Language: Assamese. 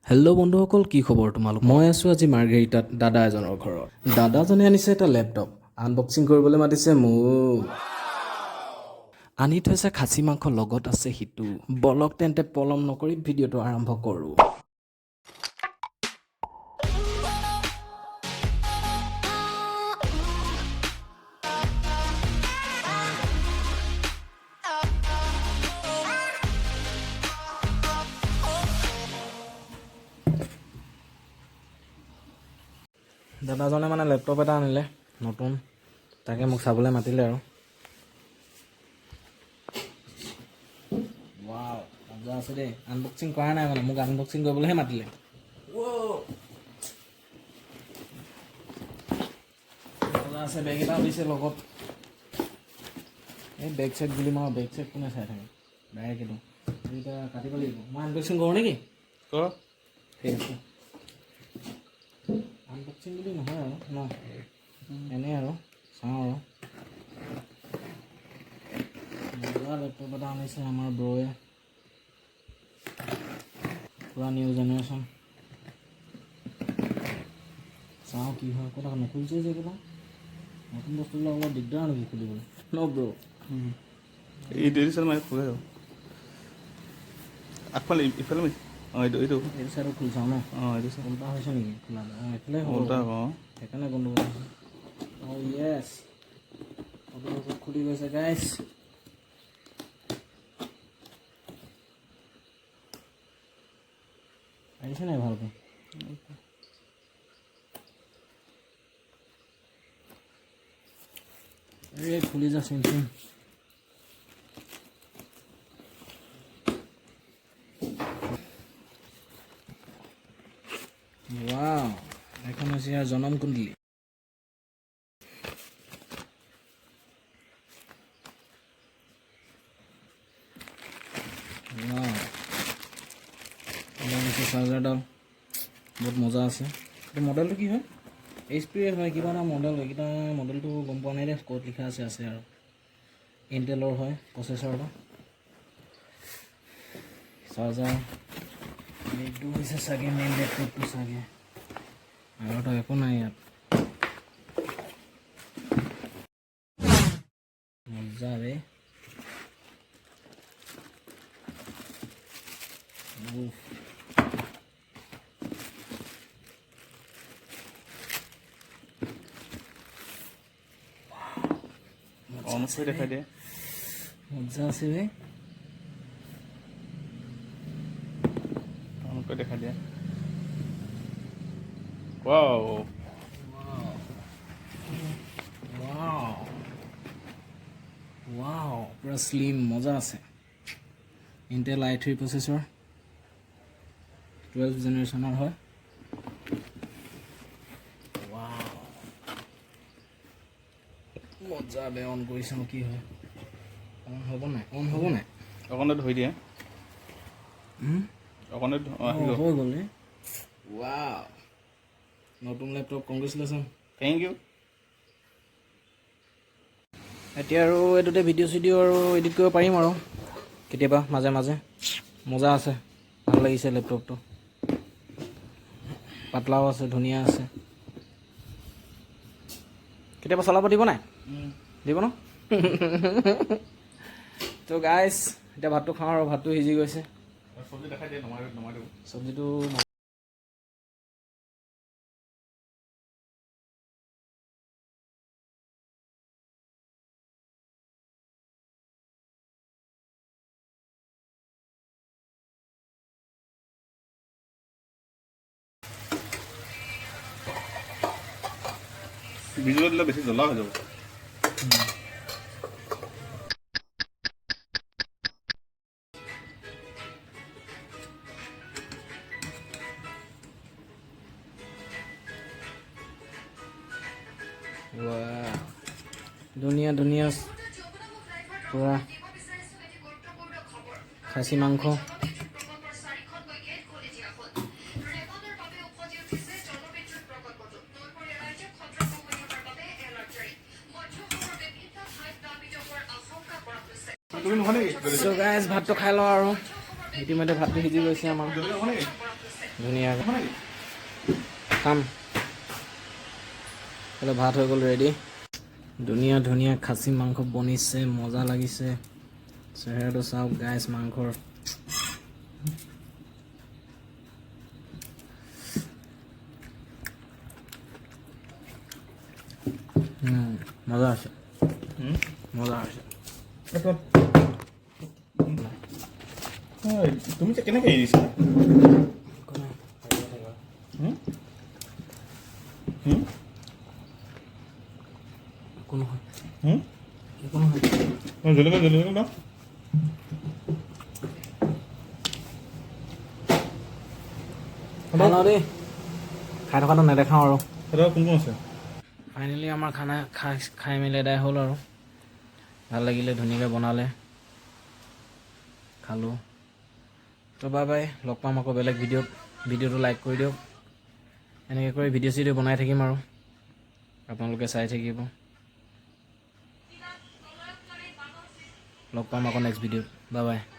হেল্ল' বন্ধুসকল, কি খবৰ তোমালোক? মই আছোঁ আজি মাৰ্ঘেৰিটাত দাদা এজনৰ ঘৰত। দাদাজনে আনিছে এটা লেপটপ, আনবক্সিং কৰিবলৈ মাতিছে মোক। আনি থৈছে খাচী মাংস, লগত আছে সিটো। বলক তেন্তে পলম নকৰি ভিডিঅ'টো আৰম্ভ কৰোঁ। দাদাজনে মানে লেপটপ এটা আনিলে নতুন, তাকে মোক চাবলৈ মাতিলে আৰু। ৱাও, মজা আছে দেই। আনবক্সিং কৰা নাই মানে, মোক আনবক্সিং কৰিবলৈহে মাতিলে। মজা আছে, বেগ এটা দিছে লগত। এই বেগ চেগ বুলি মই বেগ চেগ কোনে চাই থাকে ডাইৰেক্ট এইটো এতিয়া কাটিব লাগিব। মই আনবক্সিং কৰোঁ নেকি? কৰ। ঠিক আছে। আনবক্সিং বুলি নহয় আৰু ন, এনেই আৰু চাওঁ আৰু। মজা লেপটপ এটা আনিছে আমাৰ ব্ৰয়ে, পূৰা নিউ জেনেৰেশ্যন। চাওঁ কি হয়। কথা নুখুলিছে যে কিবা নতুন বস্তুবিলাক অলপ দিগদাৰ নেকি খুলিবলৈ ন ব্ৰ? এই ডিজিটেল মাৰি খোলে যাব আগফালে ইফালে মাৰি। অঁ এইটো এইটো চাইডত খুলি চাওঁ ন? অঁ এইটো চাই উল্টা হৈছে নেকি খোলা? অঁ এইফালে হ'ব, উল্টা আকৌ। সেইকাৰণে গণ্ডগোল হৈছে। অঁ য়েছ, আপোনালোকক খুলি গৈছে গাইছ। আহিছে নাই ভালকৈ? এই খুলি যা চিম চিম। ৱাও, এখন হৈছে ইয়াৰ জনম কুণ্ডলী। ৱাও, চাৰ্জাৰডাল বহুত মজা আছে। এইটো মডেলটো কি হয়? HP হয়, কিবা এটা মডেল। এইকেইটা মডেলটো গম পোৱা নাই দে, ক'ত লিখা আছে আৰু। ইণ্টেলৰ হয় প্ৰচেছৰটো। চাৰ্জাৰ এইটো হৈছে চাগে মেইন লেপটপটো চাগে, আগৰটো একো নাই ইয়াত। মজা ৰে। অন কৰি দেখাই দিয়ে। মজা আছে ৰে। অন কৰি দেখাই দিয়ে। ৱাও ৱাও, পুৰা শ্লিম, মজা আছে। ইণ্টেল i3 প্ৰচেছৰ, 12th জেনেৰেশ্যনৰ হয়। ৱাও মজা বে। অন কৰি চাওঁ কি হয়। অন হ'ব নাই? অন হ'ব নাই? অকণতে ধৰি দিয়ে। অকণতে আহি গ'ল। হৈ গ'ল নে? ৱাও, নতুন লেপটপ, কংগ্ৰেচুলেশ্যন। Thank U. এতিয়া আৰু এইটোতে ভিডিঅ' চিডিঅ' আৰু এডিট কৰিব পাৰিম আৰু কেতিয়াবা মাজে মাজে। মজা আছে, ভাল লাগিছে লেপটপটো। পাতলাও আছে, ধুনীয়া আছে। কেতিয়াবা চলাব দিব নাই? দিব ন? তো গাইছ, এতিয়া ভাতটো খাওঁ আৰু। ভাতটো সিজি গৈছে। চব্জি দেখাই দিয়ে, নমাই দিব। চব্জিটো ভিজুৱেল দিলে বেছি জ্বলা হৈ যাব। ধুনীয়া ধুনীয়া পূৰা খাচী মাংস। চ' গাইজ, ভাতটো খাই লওঁ আৰু। ইতিমধ্যে ভাতটো সিজি গৈছে আমাৰ। ধুনীয়াকৈ খাম এইফালে ভাত হৈ গ'ল ৰেডি ধুনীয়া ধুনীয়া খাচী মাংস বনিছে মজা লাগিছে চেহেৰাটো চাওক গাইছ মাংসৰ মজা আছে মজা আছে তুমি যে কেনেকৈ এৰিছা একো নহয় একো নহয় জলকীয়া জলকীয়া ন খানা দেই খাই থকাটো নেদেখাওঁ আৰু দাদা কোন কোন আছে ফাইনেলি আমাৰ খানা খাই মেলি এদাই হ'ল আৰু ভাল লাগিলে ধুনীয়াকৈ বনালে খালোঁ তো বাই বাই লগ পাম আকৌ বেলেগ ভিডিঅ'টো লাইক কৰি দিয়ক এনেকৈ কৰি ভিডিঅ' চিডিঅ' বনাই থাকিম আৰু আপোনালোকে চাই থাকিব লগ পাম আকৌ নেক্সট ভিডিঅ'ত বাই বাই